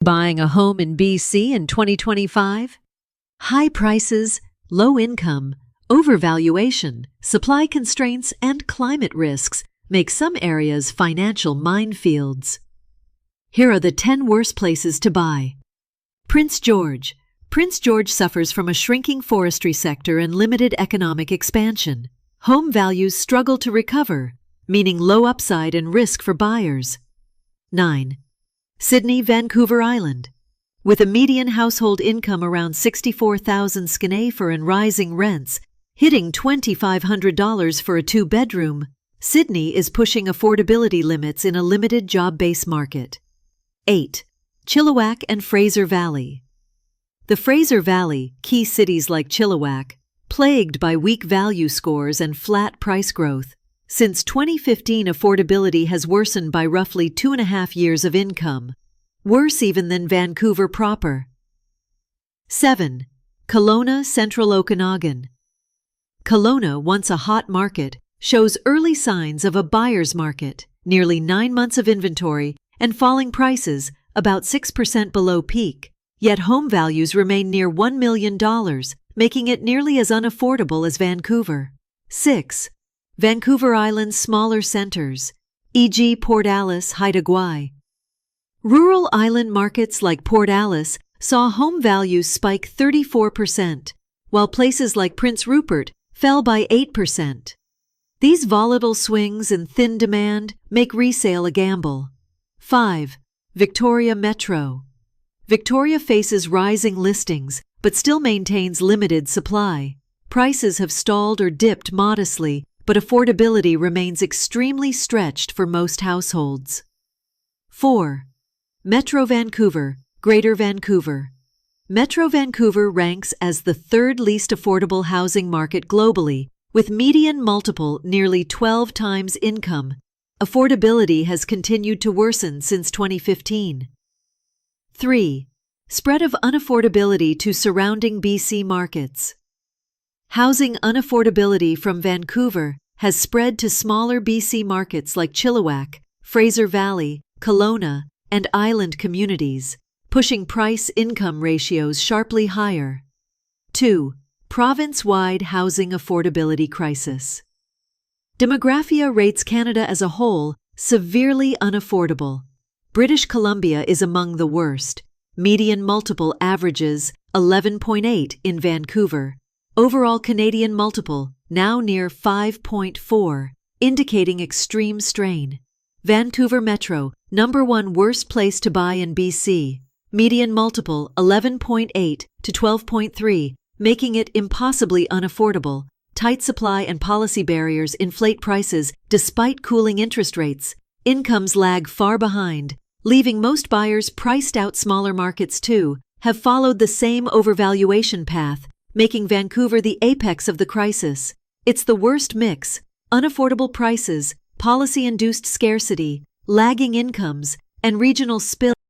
Buying a home in BC in 2025? High prices, low income, overvaluation, supply constraints, and climate risks make some areas financial minefields. Here are the 10 worst places to buy. Prince George. Prince George suffers from a shrinking forestry sector and limited economic expansion. Home values struggle to recover, meaning low upside and risk for buyers. 9. Sydney, Vancouver Island. With a median household income around $64,000 and rising rents, hitting $2,500 for a two-bedroom, Sydney is pushing affordability limits in a limited job-based market. 8. Chilliwack and Fraser Valley. The Fraser Valley, key cities like Chilliwack, plagued by weak value scores and flat price growth. Since 2015, affordability has worsened by roughly 2.5 years of income, worse even than Vancouver proper. 7. Kelowna, Central Okanagan. Kelowna, once a hot market, shows early signs of a buyer's market, nearly 9 months of inventory and falling prices, about 6% below peak. Yet home values remain near $1 million, making it nearly as unaffordable as Vancouver. 6. Vancouver Island's smaller centers, e.g. Port Alice, Haida Gwaii. Rural island markets like Port Alice saw home values spike 34%, while places like Prince Rupert fell by 8%. These volatile swings and thin demand make resale a gamble. 5. Victoria Metro. Victoria faces rising listings, but still maintains limited supply. Prices have stalled or dipped modestly, but affordability remains extremely stretched for most households. 4. Metro Vancouver, Greater Vancouver. Metro Vancouver ranks as the third least affordable housing market globally, with median multiple nearly 12 times income. Affordability has continued to worsen since 2015. 3. Spread of unaffordability to surrounding BC markets. Housing unaffordability from Vancouver has spread to smaller BC markets like Chilliwack, Fraser Valley, Kelowna, and island communities, pushing price-income ratios sharply higher. 2. Province-wide housing affordability crisis. Demographia rates Canada as a whole severely unaffordable. British Columbia is among the worst. Median multiple averages 11.8 in Vancouver. Overall Canadian multiple now near 5.4, indicating extreme strain. Vancouver Metro, #1 worst place to buy in BC. Median multiple 11.8 to 12.3, making it impossibly unaffordable. Tight supply and policy barriers inflate prices despite cooling interest rates. Incomes lag far behind, leaving most buyers priced out. Smaller markets, too, have followed the same overvaluation path, making Vancouver the apex of the crisis. It's the worst mix: unaffordable prices, policy-induced scarcity, lagging incomes, and regional spill.